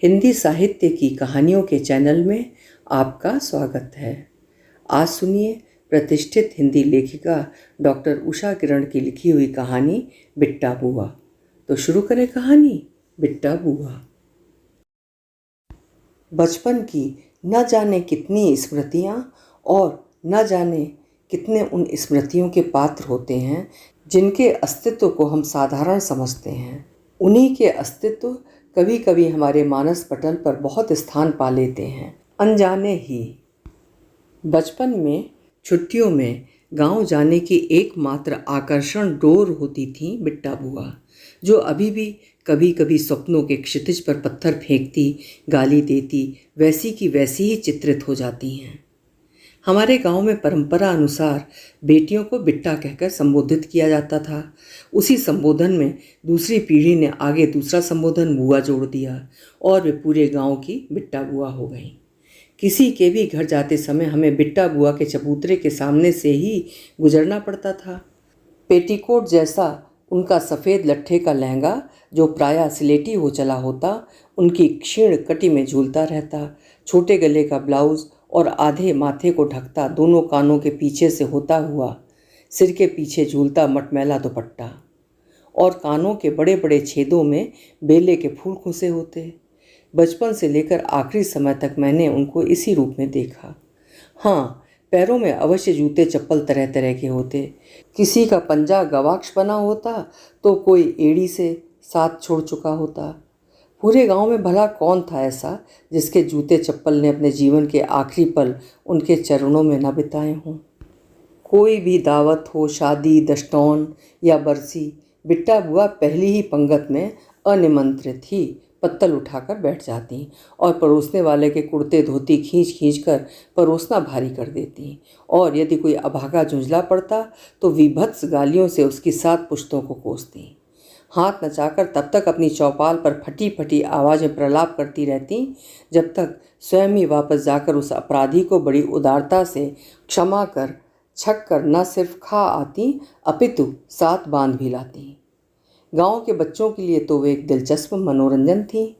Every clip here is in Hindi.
हिंदी साहित्य की कहानियों के चैनल में आपका स्वागत है। आज सुनिए प्रतिष्ठित हिंदी लेखिका डॉक्टर उषा किरण की लिखी हुई कहानी बिट्टा बुआ। तो शुरू करें कहानी बिट्टा बुआ। बचपन की न जाने कितनी स्मृतियाँ और न जाने कितने उन स्मृतियों के पात्र होते हैं जिनके अस्तित्व को हम साधारण समझते हैं। उन्हीं के अस्तित्व कभी कभी हमारे मानस पटल पर बहुत स्थान पा लेते हैं, अनजाने ही। बचपन में छुट्टियों में गांव जाने की एकमात्र आकर्षण डोर होती थी बिट्टा बुआ, जो अभी भी कभी कभी सपनों के क्षितिज पर पत्थर फेंकती, गाली देती, वैसी की वैसी ही चित्रित हो जाती हैं। हमारे गांव में परंपरा अनुसार बेटियों को बिट्टा कहकर संबोधित किया जाता था। उसी संबोधन में दूसरी पीढ़ी ने आगे दूसरा संबोधन बुआ जोड़ दिया और वे पूरे गांव की बिट्टा बुआ हो गई। किसी के भी घर जाते समय हमें बिट्टा बुआ के चबूतरे के सामने से ही गुजरना पड़ता था। पेटीकोट जैसा उनका सफ़ेद लट्ठे का लहंगा, जो प्रायः सिलेटी हो चला होता, उनकी क्षीण कटी में झूलता रहता। छोटे गले का ब्लाउज और आधे माथे को ढकता दोनों कानों के पीछे से होता हुआ सिर के पीछे झूलता मटमैला दुपट्टा, और कानों के बड़े बड़े छेदों में बेले के फूल खुसे होते। बचपन से लेकर आखिरी समय तक मैंने उनको इसी रूप में देखा। हाँ, पैरों में अवश्य जूते चप्पल तरह तरह के होते। किसी का पंजा गवाक्ष बना होता तो कोई एड़ी से साथ छोड़ चुका होता। पूरे गांव में भला कौन था ऐसा जिसके जूते चप्पल ने अपने जीवन के आखिरी पल उनके चरणों में न बिताए हों। कोई भी दावत हो, शादी, दशतौन या बरसी, बिट्टा बुआ पहली ही पंगत में अनिमंत्रित ही पत्तल उठाकर बैठ जाती और परोसने वाले के कुर्ते धोती खींच खींच कर परोसना भारी कर देती, और यदि कोई अभागा झुंझला पड़ता तो विभत्स गालियों से उसकी 7 पुश्तों को कोसती। हाथ नचाकर तब तक अपनी चौपाल पर फटी फटी आवाज़ में प्रलाप करती रहती जब तक स्वयं ही वापस जाकर उस अपराधी को बड़ी उदारता से क्षमा कर छक कर न सिर्फ खा आती अपितु साथ बांध भी लाती। गांव के बच्चों के लिए तो वे एक दिलचस्प मनोरंजन थी।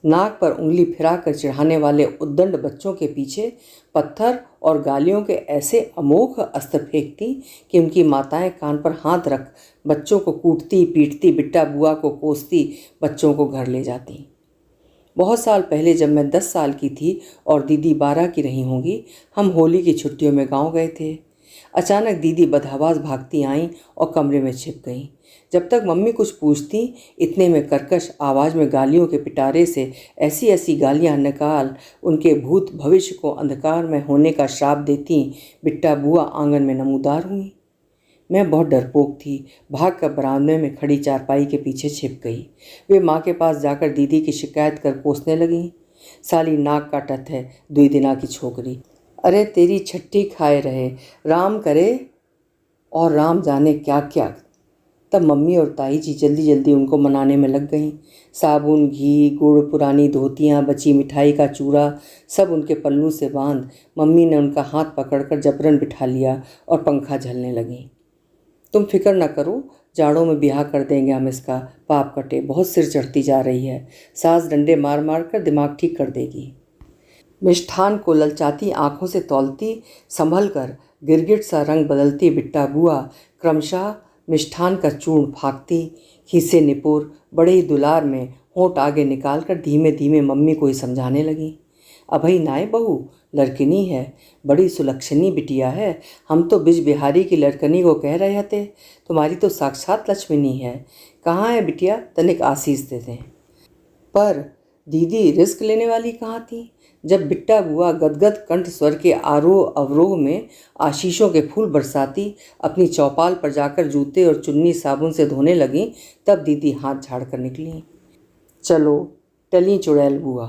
नाक पर उंगली फिराकर चिढ़ाने वाले उद्दंड बच्चों के पीछे पत्थर और गालियों के ऐसे अमोघ अस्त्र फेंकती कि उनकी माताएं कान पर हाथ रख बच्चों को कूटती पीटती, बिट्टा बुआ को कोसती, बच्चों को घर ले जाती। बहुत साल पहले जब मैं 10 साल की थी और दीदी 12 की रही होंगी, हम होली की छुट्टियों में गांव गए थे। अचानक दीदी बदहवास भागती आईं और कमरे में छिप गईं। जब तक मम्मी कुछ पूछती, इतने में कर्कश आवाज़ में गालियों के पिटारे से ऐसी ऐसी गालियां निकाल उनके भूत भविष्य को अंधकार में होने का श्राप देती, बिट्टा बुआ आंगन में नमूदार हुई। मैं बहुत डरपोक थी। भाग कर बरामदे में खड़ी चारपाई के पीछे छिप गई। वे माँ के पास जाकर दीदी की शिकायत कर कोसने लगी। साली नाक काटत है, 2 दिना की छोकरी, अरे तेरी छट्टी खाए रहे, राम करे और राम जाने क्या क्या। तब मम्मी और ताई जी जल्दी जल्दी उनको मनाने में लग गईं। साबुन, घी, गुड़, पुरानी धोतियाँ, बची मिठाई का चूरा सब उनके पल्लू से बांध मम्मी ने उनका हाथ पकड़कर जबरन बिठा लिया और पंखा झलने लगीं। तुम फिक्र न करो, जाड़ों में ब्याह कर देंगे हम इसका, पाप कटे, बहुत सिर चढ़ती जा रही है, सास डंडे मार मार कर दिमाग ठीक कर देगी। मिष्ठान को ललचाती आंखों से तौलती, संभल कर गिरगिट सा रंग बदलती बिट्टा बुआ क्रमशः मिष्ठान का चूर्ण फाँकती, खीसे निपोर बड़े ही दुलार में होंठ आगे निकालकर धीमे धीमे मम्मी को ही समझाने लगी। अभई नाय बहू, लड़किनी है, बड़ी सुलक्षणी बिटिया है। हम तो बिज बिहारी की लड़कनी को कह रहे थे, तुम्हारी तो साक्षात लक्ष्मीनी है। कहाँ है बिटिया, तनिक आशीष दे दें। पर दीदी रिस्क लेने वाली कहाँ थी। जब बिट्टा बुआ गदगद कंठ स्वर के आरोह अवरोह में आशीषों के फूल बरसाती अपनी चौपाल पर जाकर जूते और चुन्नी साबुन से धोने लगी, तब दीदी हाथ झाड़ कर निकली। चलो टली चुड़ैल बुआ।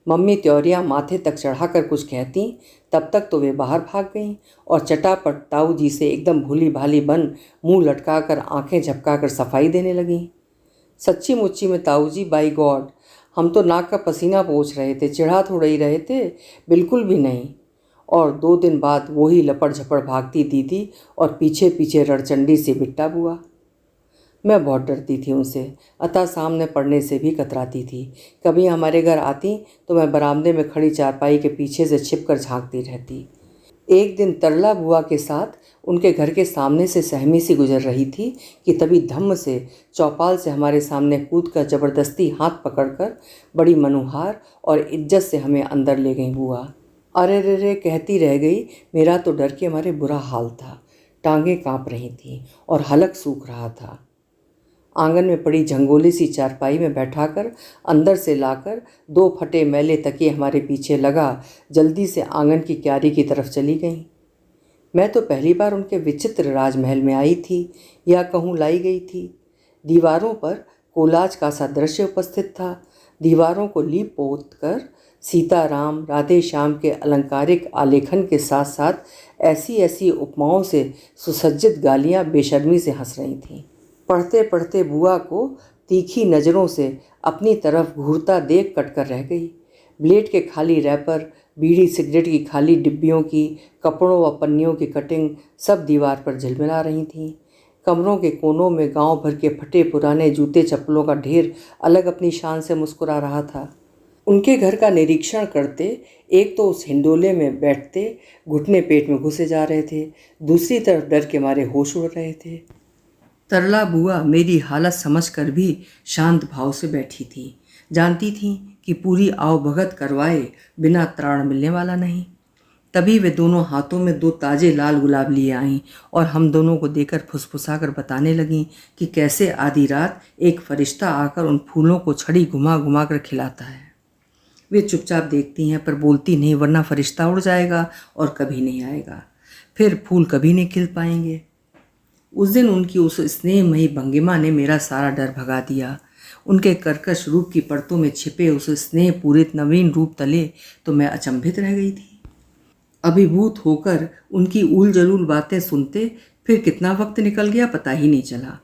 मम्मी त्योरियाँ माथे तक चढ़ाकर कुछ कहती, तब तक तो वे बाहर भाग गईं और चटापट ताऊ जी से एकदम भूली भाली बन मुंह लटकाकर आंखें झपकाकर सफाई देने लगीं। सच्ची मुच्ची में ताऊ जी, बाई गॉड, हम तो नाक का पसीना पोंछ रहे थे, चिढ़ा थोड़ा ही रहे थे, बिल्कुल भी नहीं। और 2 दिन बाद वही लपड़ झपड़ भागती दीदी और पीछे पीछे रड़चंडी सी बिट्टा बुआ। मैं बहुत डरती थी उनसे, अतः सामने पड़ने से भी कतराती थी। कभी हमारे घर आती तो मैं बरामदे में खड़ी चारपाई के पीछे से छिपकर झांकती रहती। एक दिन तरला बुआ के साथ उनके घर के सामने से सहमी सी गुजर रही थी कि तभी धम्म से चौपाल से हमारे सामने कूद कर जबरदस्ती हाथ पकड़कर बड़ी मनुहार और इज्जत से हमें अंदर ले गई बुआ। अरे रे रे कहती रह गई। मेरा तो डर के हमारे बुरा हाल था। टांगें कांप रही थीं और हलक सूख रहा था। आंगन में पड़ी झंगोली सी चारपाई में बैठाकर अंदर से लाकर 2 फटे मैले तकिए हमारे पीछे लगा जल्दी से आंगन की क्यारी की तरफ चली गईं। मैं तो पहली बार उनके विचित्र राजमहल में आई थी, या कहूँ लाई गई थी। दीवारों पर कोलाज का सा दृश्य उपस्थित था। दीवारों को लीप पोत कर सीताराम राधे श्याम के अलंकारिक आलेखन के साथ साथ ऐसी ऐसी उपमाओं से सुसज्जित गालियाँ बेशर्मी से हंस रही थीं। पढ़ते पढ़ते बुआ को तीखी नज़रों से अपनी तरफ घूरता देख कटकर रह गई। ब्लेड के खाली रैपर, बीड़ी सिगरेट की खाली डिब्बियों की, कपड़ों व पन्नियों की कटिंग सब दीवार पर झिलमिला रही थीं। कमरों के कोनों में गांव भर के फटे पुराने जूते चप्पलों का ढेर अलग अपनी शान से मुस्कुरा रहा था। उनके घर का निरीक्षण करते एक तो उस हिंडोले में बैठते घुटने पेट में घुसे जा रहे थे, दूसरी तरफ डर के मारे होश उड़ रहे थे। तरला बुआ मेरी हालत समझकर भी शांत भाव से बैठी थी। जानती थी कि पूरी आवभगत करवाए बिना त्राण मिलने वाला नहीं। तभी वे दोनों हाथों में 2 ताजे लाल गुलाब लिए आईं और हम दोनों को देकर फुसफुसाकर बताने लगीं कि कैसे आधी रात एक फरिश्ता आकर उन फूलों को छड़ी घुमा घुमा कर खिलाता है। वे चुपचाप देखती हैं पर बोलती नहीं, वरना फरिश्ता उड़ जाएगा और कभी नहीं आएगा, फिर फूल कभी नहीं खिल पाएंगे। उस दिन उनकी उस स्नेहमयी भंगिमा ने मेरा सारा डर भगा दिया। उनके कर्कश रूप की परतों में छिपे उस स्नेह पूरित नवीन रूप तले तो मैं अचंभित रह गई थी। अभिभूत होकर उनकी उल जलूल बातें सुनते फिर कितना वक्त निकल गया पता ही नहीं चला।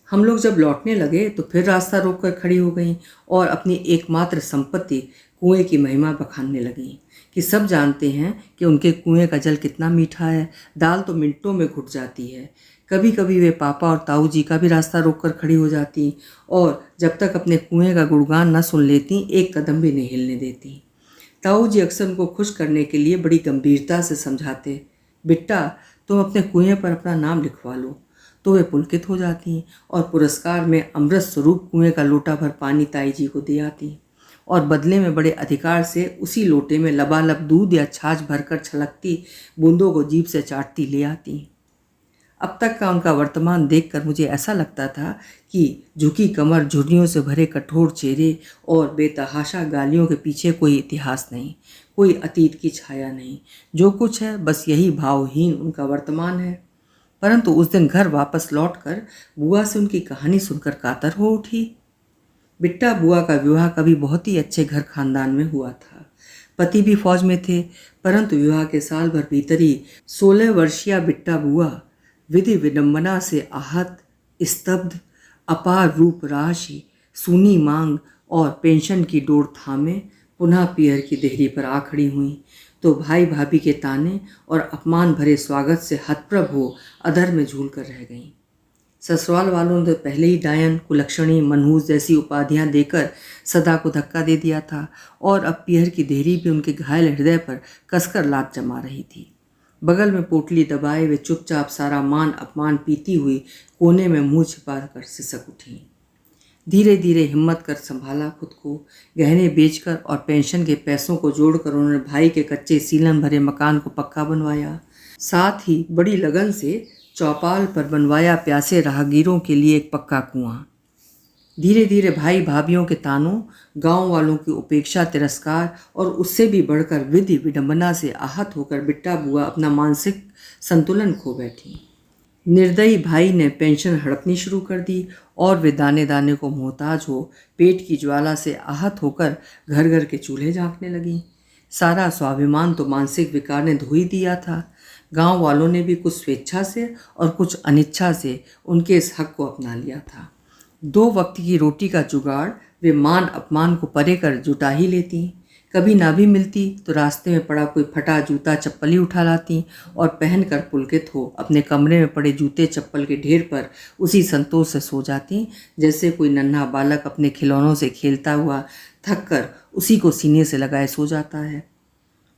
हम लोग जब लौटने लगे तो फिर रास्ता रोककर खड़ी हो गईं और अपनी एकमात्र संपत्ति कुएं की महिमा बखानने लगीं कि सब जानते हैं कि उनके कुएं का जल कितना मीठा है। दाल तो मिनटों में घुट जाती है। कभी कभी वे पापा और ताऊ जी का भी रास्ता रोककर खड़ी हो जाती और जब तक अपने कुएं का गुणगान न सुन लेती एक कदम भी नहीं हिलने देती। ताऊ जी अक्सर उनको खुश करने के लिए बड़ी गंभीरता से समझाते, बिट्टा तुम अपने कुएं पर अपना नाम लिखवा लो। तो वे पुलकित हो जाती और पुरस्कार में अमृत स्वरूप कुएं का लोटा भर पानी ताई जी को दे आती और बदले में बड़े अधिकार से उसी लोटे में लबालब दूध या छाछ भरकर छलकती बूंदों को जीभ से चाटती ले आती। अब तक का उनका वर्तमान देखकर मुझे ऐसा लगता था कि झुकी कमर, झुर्रियों से भरे कठोर चेहरे और बेतहाशा गालियों के पीछे कोई इतिहास नहीं, कोई अतीत की छाया नहीं। जो कुछ है बस यही भावहीन उनका वर्तमान है। परंतु उस दिन घर वापस लौटकर बुआ से उनकी कहानी सुनकर कातर हो उठी। बिट्टा बुआ का विवाह कभी बहुत ही अच्छे घर खानदान में हुआ था। पति भी फौज में थे, परंतु विवाह के साल भर भीतर ही 16 वर्षीय बिट्टा बुआ विधि विडंबना से आहत, स्तब्ध, अपार रूप राशि, सूनी मांग और पेंशन की डोर थामे पुनः पियर की देहरी पर आ खड़ी हुई तो भाई भाभी के ताने और अपमान भरे स्वागत से हतप्रभ हो अधर में झूल कर रह गईं। ससुराल वालों ने पहले ही डायन, कुलक्षणी, मनहूस जैसी उपाधियां देकर सदा को धक्का दे दिया था और अब पियर की देहरी भी उनके घायल हृदय पर कसकर लात जमा रही थी। बगल में पोटली दबाए वे चुपचाप सारा मान अपमान पीती हुई कोने में मुंह छिपा कर सिसक उठी। धीरे धीरे हिम्मत कर संभाला खुद को। गहने बेचकर और पेंशन के पैसों को जोड़कर उन्होंने भाई के कच्चे सीलन भरे मकान को पक्का बनवाया। साथ ही बड़ी लगन से चौपाल पर बनवाया प्यासे राहगीरों के लिए एक पक्का कुआं। धीरे धीरे भाई भाभीयों के तानों, गांव वालों की उपेक्षा, तिरस्कार और उससे भी बढ़कर विधि विडंबना से आहत होकर बिट्टा बुआ अपना मानसिक संतुलन खो बैठी। निर्दयी भाई ने पेंशन हड़पनी शुरू कर दी और वे दाने दाने को मोहताज हो पेट की ज्वाला से आहत होकर घर घर के चूल्हे झांकने लगी। सारा स्वाभिमान तो मानसिक विकार ने धो ही दिया था। गांव वालों ने भी कुछ स्वेच्छा से और कुछ अनिच्छा से उनके इस हक को अपना लिया था। 2 वक्त की रोटी का जुगाड़ वे मान अपमान को परे कर जुटा ही लेती। कभी ना भी मिलती तो रास्ते में पड़ा कोई फटा जूता चप्पल ही उठा लाती और पहनकर पुलकित हो अपने कमरे में पड़े जूते चप्पल के ढेर पर उसी संतोष से सो जाती जैसे कोई नन्हा बालक अपने खिलौनों से खेलता हुआ थक कर उसी को सीने से लगाए सो जाता है,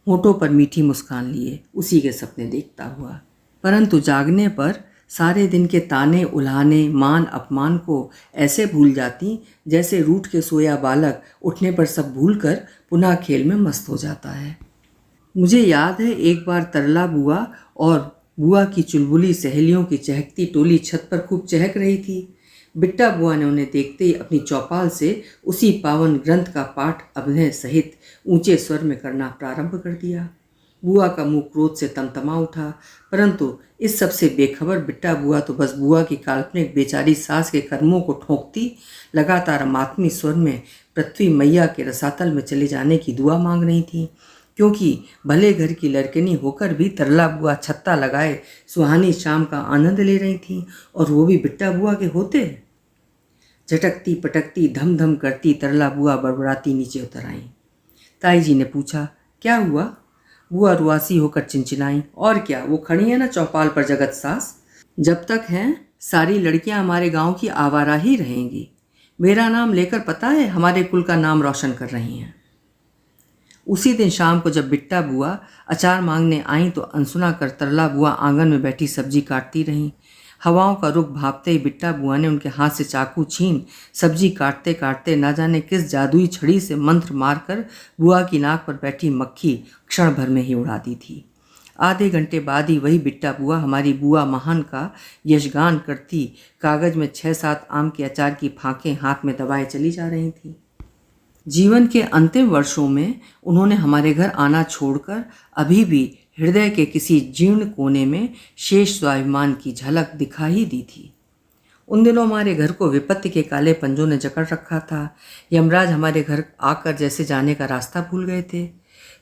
होठों पर मीठी मुस्कान लिए उसी के सपने देखता हुआ। परंतु जागने पर सारे दिन के ताने उल्हाने मान अपमान को ऐसे भूल जाती जैसे रूठ के सोया बालक उठने पर सब भूलकर पुनः खेल में मस्त हो जाता है। मुझे याद है एक बार तरला बुआ और बुआ की चुलबुली सहेलियों की चहकती टोली छत पर खूब चहक रही थी। बिट्टा बुआ ने उन्हें देखते ही अपनी चौपाल से उसी पावन ग्रंथ का पाठ अभिनय सहित ऊंचे स्वर में करना प्रारंभ कर दिया। बुआ का मुंह क्रोध से तमतमा उठा, परंतु इस सब से बेखबर बिट्टा बुआ तो बस बुआ की काल्पनिक बेचारी सास के कर्मों को ठोंकती लगातार मातमी स्वर में पृथ्वी मैया के रसातल में चले जाने की दुआ मांग रही थी, क्योंकि भले घर की लड़किनी होकर भी तरला बुआ छत्ता लगाए सुहानी शाम का आनंद ले रही थी, और वो भी बिट्टा बुआ के होते। झटकती पटकती धम धम करती तरला बुआ बड़बड़ाती नीचे उतर आई। ताई जी ने पूछा, क्या हुआ? बुआ रुआसी होकर चिंचिनाई, और क्या, वो खड़ी है ना चौपाल पर जगत सास। जब तक हैं सारी लड़कियां हमारे गांव की आवारा ही रहेंगी। मेरा नाम लेकर पता है हमारे कुल का नाम रोशन कर रही हैं। उसी दिन शाम को जब बिट्टा बुआ अचार मांगने आई तो अनसुना कर तरला बुआ आंगन में बैठी सब्जी काटती रहीं। हवाओं का रुख भांपते ही बिट्टा बुआ ने उनके हाथ से चाकू छीन सब्जी काटते काटते ना जाने किस जादुई छड़ी से मंत्र मारकर बुआ की नाक पर बैठी मक्खी क्षण भर में ही उड़ा दी थी। आधे घंटे बाद ही वही बिट्टा बुआ हमारी बुआ महान का यशगान करती कागज में 6-7 आम के अचार की फांकें हाथ में दबाए चली जा रही थी। जीवन के अंतिम वर्षों में उन्होंने हमारे घर आना छोड़कर अभी भी हृदय के किसी जीर्ण कोने में शेष स्वाभिमान की झलक दिखा ही दी थी। उन दिनों हमारे घर को विपत्ति के काले पंजों ने जकड़ रखा था। यमराज हमारे घर आकर जैसे जाने का रास्ता भूल गए थे।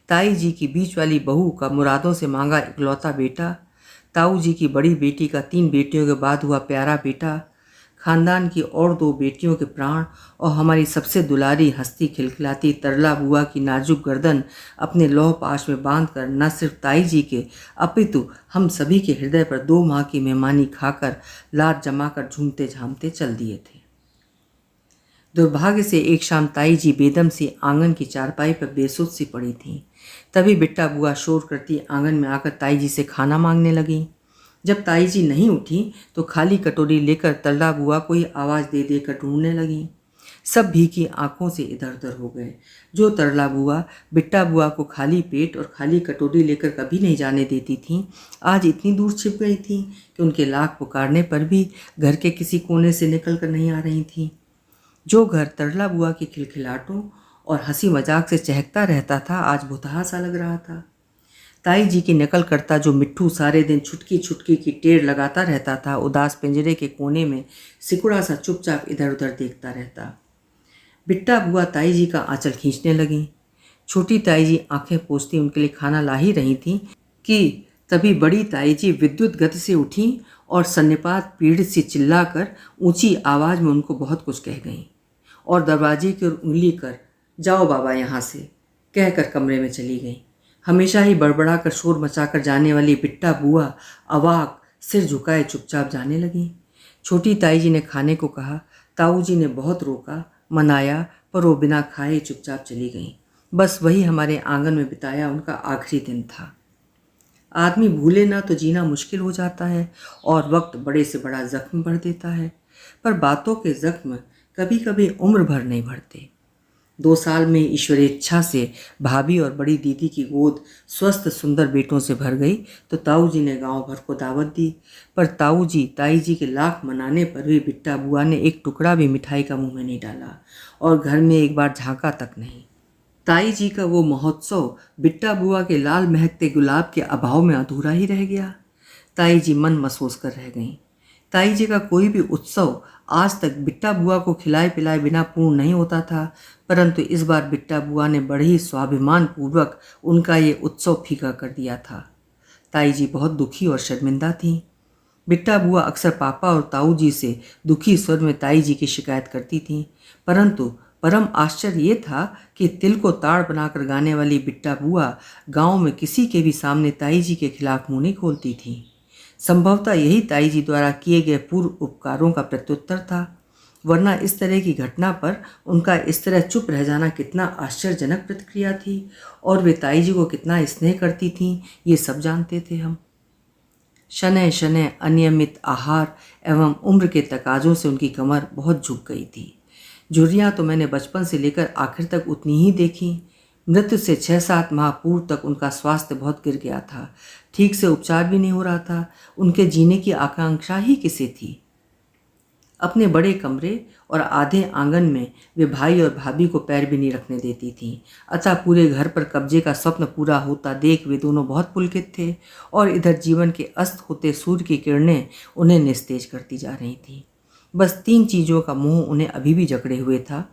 ताई जी की बीच वाली बहू का मुरादों से मांगा इकलौता बेटा, ताऊ जी की बड़ी बेटी का 3 बेटियों के बाद हुआ प्यारा बेटा, खानदान की और 2 बेटियों के प्राण और हमारी सबसे दुलारी हस्ती खिलखिलाती तरला बुआ की नाजुक गर्दन अपने लौह पाश में बांधकर न सिर्फ ताई जी के अपितु हम सभी के हृदय पर 2 माह की मेहमानी खाकर लात जमाकर झूमते झामते चल दिए थे। दुर्भाग्य से एक शाम ताई जी बेदम सी आंगन की चारपाई पर बेसुध सी पड़ी थी। तभी बिट्टा बुआ शोर करती आंगन में आकर ताई जी से खाना मांगने लगी। जब ताई जी नहीं उठी तो खाली कटोरी लेकर तरला बुआ को ही आवाज़ दे देकर ढूंढने लगी। सब भीगी आंखों से इधर उधर हो गए। जो तरला बुआ बिट्टा बुआ को खाली पेट और खाली कटोरी लेकर कभी नहीं जाने देती थी, आज इतनी दूर छिप गई थी कि उनके लाख पुकारने पर भी घर के किसी कोने से निकल कर नहीं आ रही थी। जो घर तरला बुआ की खिलखिलाटों और हंसी मजाक से चहकता रहता था, आज भुतहा सा लग रहा था। ताई जी की नकल करता जो मिट्ठू सारे दिन छुटकी छुटकी की टेढ़ लगाता रहता था, उदास पिंजरे के कोने में सिकुड़ा सा चुपचाप इधर उधर देखता रहता। बिट्टा बुआ ताई जी का आंचल खींचने लगी। छोटी ताई जी आंखें पोंछती उनके लिए खाना ला ही रही थी कि तभी बड़ी ताई जी विद्युत गति से उठी और सन्निपात पीढ़ से चिल्लाकर ऊंची आवाज़ में उनको बहुत कुछ कह गईं और दरवाजे की ओर उंगली कर जाओ बाबा यहाँ से कहकर कमरे में चली गईं। हमेशा ही बड़बड़ा कर शोर मचाकर जाने वाली बिट्टा बुआ अवाक सिर झुकाए चुपचाप जाने लगी। छोटी ताई जी ने खाने को कहा। ताऊ जी ने बहुत रोका मनाया, पर वो बिना खाए चुपचाप चली गईं। बस वही हमारे आंगन में बिताया उनका आखिरी दिन था। आदमी भूले ना तो जीना मुश्किल हो जाता है और वक्त बड़े से बड़ा जख्म भर देता है, पर बातों के जख्म कभी कभी उम्र भर नहीं भरते। 2 साल में ईश्वरी इच्छा से भाभी और बड़ी दीदी की गोद स्वस्थ सुंदर बेटों से भर गई तो ताऊ जी ने गांव भर को दावत दी, पर ताऊ जी ताई जी के लाख मनाने पर भी बिट्टा बुआ ने एक टुकड़ा भी मिठाई का मुंह में नहीं डाला और घर में एक बार झांका तक नहीं। ताई जी का वो महोत्सव बिट्टा बुआ के लाल महकते गुलाब के अभाव में अधूरा ही रह गया। ताई जी मन महसूस कर रह गईं। ताई जी का कोई भी उत्सव आज तक बिट्टा बुआ को खिलाए पिलाए बिना पूर्ण नहीं होता था, परंतु इस बार बिट्टा बुआ ने बड़े ही स्वाभिमान पूर्वक उनका ये उत्सव फीका कर दिया था। ताई जी बहुत दुखी और शर्मिंदा थीं। बिट्टा बुआ अक्सर पापा और ताऊ जी से दुखी स्वर में ताई जी की शिकायत करती थीं, परंतु परम आश्चर्य ये था कि तिल को ताड़ बनाकर गाने वाली बिट्टा बुआ गांव में किसी के भी सामने ताई जी के खिलाफ मुंह नहीं खोलती थी। संभवतः यही ताई जी द्वारा किए गए पूर्व उपकारों का प्रत्युत्तर था, वरना इस तरह की घटना पर उनका इस तरह चुप रह जाना कितना आश्चर्यजनक प्रतिक्रिया थी, और वे ताई जी को कितना स्नेह करती थीं ये सब जानते थे हम। शनय शनय अनियमित आहार एवं उम्र के तकाजों से उनकी कमर बहुत झुक गई थी। झुर्रियाँ तो मैंने बचपन से लेकर आखिर तक उतनी ही देखी। मृत्यु से 6-7 माह पूर्व तक उनका स्वास्थ्य बहुत गिर गया था, ठीक से उपचार भी नहीं हो रहा था। उनके जीने की आकांक्षा ही किसे थी। अपने बड़े कमरे और आधे आंगन में वे भाई और भाभी को पैर भी नहीं रखने देती थीं। अतः पूरे घर पर कब्जे का स्वप्न पूरा होता देख वे दोनों बहुत पुलकित थे, और इधर जीवन के अस्त होते सूर्य की किरणें उन्हें निस्तेज करती जा रही थीं। बस 3 चीज़ों का मोह उन्हें अभी भी जकड़े हुए था।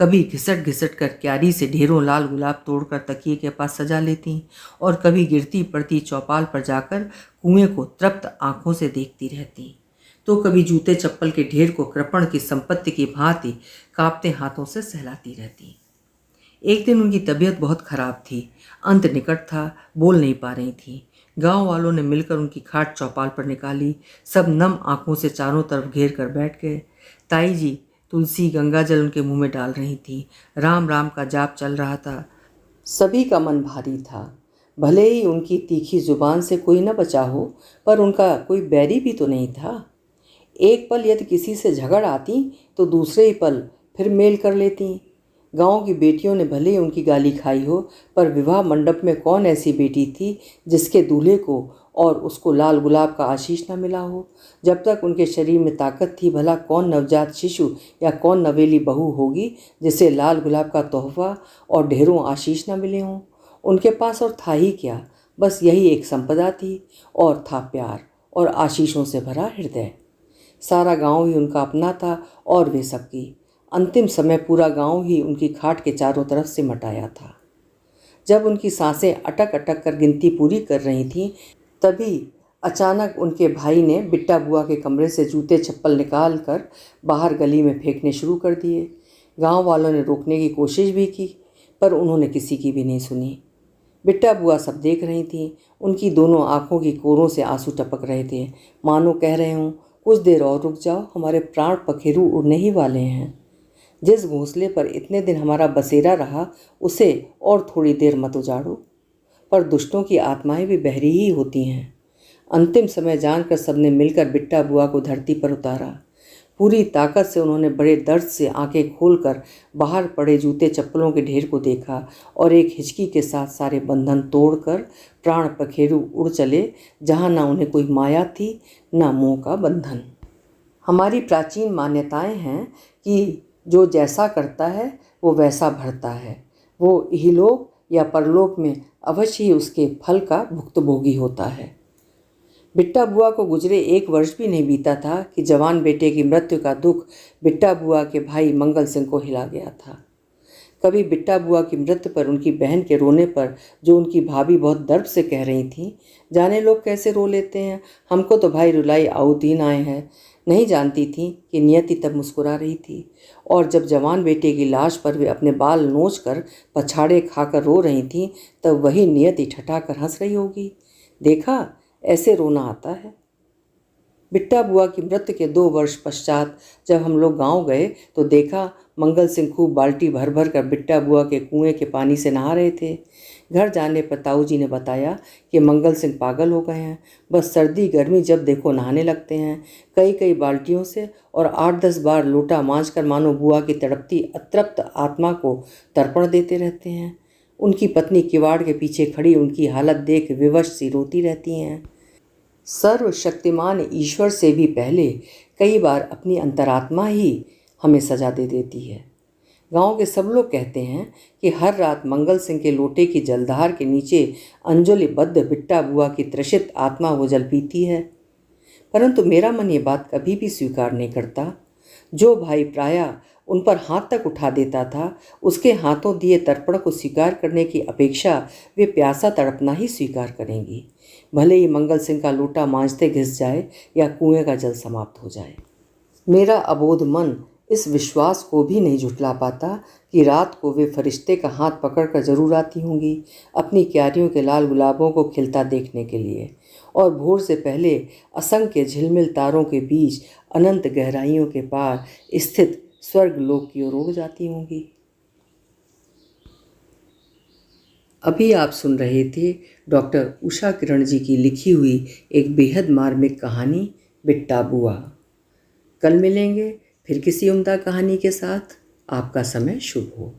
कभी घिसट घिसट कर क्यारी से ढेरों लाल गुलाब तोड़कर तकिए के पास सजा लेती, और कभी गिरती पड़ती चौपाल पर जाकर कुएं को तृप्त आंखों से देखती रहती, तो कभी जूते चप्पल के ढेर को कृपण की संपत्ति की भांति कांपते हाथों से सहलाती रहती। एक दिन उनकी तबीयत बहुत खराब थी, अंत निकट था, बोल नहीं पा रही थी। गांव वालों ने मिलकर उनकी खाट चौपाल पर निकाली। सब नम आंखों से चारों तरफ घेर कर बैठ गए। ताई जी तुलसी गंगा जल उनके मुंह में डाल रही थी। राम राम का जाप चल रहा था। सभी का मन भारी था। भले ही उनकी तीखी जुबान से कोई न बचा हो, पर उनका कोई बैरी भी तो नहीं था। एक पल यदि किसी से झगड़ आती तो दूसरे ही पल फिर मेल कर लेती। गांव की बेटियों ने भले ही उनकी गाली खाई हो, पर विवाह मंडप में कौन ऐसी बेटी थी जिसके दूल्हे को और उसको लाल गुलाब का आशीष न मिला हो। जब तक उनके शरीर में ताकत थी, भला कौन नवजात शिशु या कौन नवेली बहू होगी जिसे लाल गुलाब का तोहफा और ढेरों आशीष न मिले हों। उनके पास और था ही क्या, बस यही एक संपदा थी, और था प्यार और आशीषों से भरा हृदय। सारा गांव ही उनका अपना था, और वे सबकी। अंतिम समय पूरा गांव ही उनकी खाट के चारों तरफ से मटाया था। जब उनकी सांसें अटक अटक कर गिनती पूरी कर रही थीं, तभी अचानक उनके भाई ने बिट्टा बुआ के कमरे से जूते चप्पल निकाल कर बाहर गली में फेंकने शुरू कर दिए। गांव वालों ने रोकने की कोशिश भी की, पर उन्होंने किसी की भी नहीं सुनी। बिट्टा बुआ सब देख रही थीं। उनकी दोनों आंखों की कोरों से आंसू टपक रहे थे, मानो कह रहे हों, कुछ देर और रुक जाओ, हमारे प्राण पखेरु उड़ने ही वाले हैं। जिस घोंसले पर इतने दिन हमारा बसेरा रहा, उसे और थोड़ी देर मत उजाड़ो। पर दुष्टों की आत्माएं भी बहरी ही होती हैं। अंतिम समय जानकर सबने मिलकर बिट्टा बुआ को धरती पर उतारा। पूरी ताकत से उन्होंने बड़े दर्द से आंखें खोलकर बाहर पड़े जूते चप्पलों के ढेर को देखा, और एक हिचकी के साथ सारे बंधन तोड़कर प्राण पखेरु उड़ चले, जहाँ ना उन्हें कोई माया थी, ना मोह का बंधन। हमारी प्राचीन मान्यताएं हैं कि जो जैसा करता है वो वैसा भरता है। वो इहलोक या परलोक में अवश्य ही उसके फल का भुक्तभोगी होता है। बिट्टा बुआ को गुजरे 1 वर्ष भी नहीं बीता था कि जवान बेटे की मृत्यु का दुख बिट्टा बुआ के भाई मंगल सिंह को हिला गया था। कभी बिट्टा बुआ की मृत्यु पर उनकी बहन के रोने पर जो उनकी भाभी बहुत दर्द से कह रही थी, जाने लोग कैसे रो लेते हैं, हमको तो भाई रुलाई आउदीन आए हैं। नहीं जानती थी कि नियति तब मुस्कुरा रही थी, और जब जवान बेटे की लाश पर वे अपने बाल नोच कर पछाड़े खाकर रो रही थीं, तब वही नियति ठठा कर हंस रही होगी। देखा, ऐसे रोना आता है। बिट्टा बुआ की मृत्यु के 2 वर्ष पश्चात जब हम लोग गांव गए तो देखा मंगल सिंह खूब बाल्टी भर भर कर बिट्टा बुआ के कुएं के पानी से नहा रहे थे। घर जाने पर ताऊ जी ने बताया कि मंगल सिंह पागल हो गए हैं। बस सर्दी गर्मी जब देखो नहाने लगते हैं, कई कई बाल्टियों से, और 8-10 बार लोटा मांझ कर मानो बुआ की तड़पती अतृप्त आत्मा को तर्पण देते रहते हैं। उनकी पत्नी किवाड़ के पीछे खड़ी उनकी हालत देख विवश सी रोती रहती हैं। सर्वशक्तिमान ईश्वर से भी पहले कई बार अपनी अंतरात्मा ही हमें सजा दे देती है। गांव के सब लोग कहते हैं कि हर रात मंगल सिंह के लोटे की जलधार के नीचे अंजलिबद्ध बिट्टा बुआ की त्रसित आत्मा वो जल पीती है। परंतु मेरा मन ये बात कभी भी स्वीकार नहीं करता। जो भाई प्रायः उन पर हाथ तक उठा देता था, उसके हाथों दिए तर्पण को स्वीकार करने की अपेक्षा वे प्यासा तड़पना ही स्वीकार करेंगी, भले ही मंगल सिंह का लोटा मांझते घिस जाए या कुएं का जल समाप्त हो जाए। मेरा अबोध मन इस विश्वास को भी नहीं झुठला पाता कि रात को वे फरिश्ते का हाथ पकड़कर जरूर आती होंगी अपनी क्यारियों के लाल गुलाबों को खिलता देखने के लिए, और भोर से पहले असंख्य झिलमिल तारों के बीच अनंत गहराइयों के पार स्थित स्वर्ग लोक की ओर उड़ जाती होंगी। अभी आप सुन रहे थे डॉक्टर उषा किरण जी की लिखी हुई एक बेहद मार्मिक कहानी, बिट्टा बुआ। कल मिलेंगे फिर किसी उम्दा कहानी के साथ। आपका समय शुभ हो।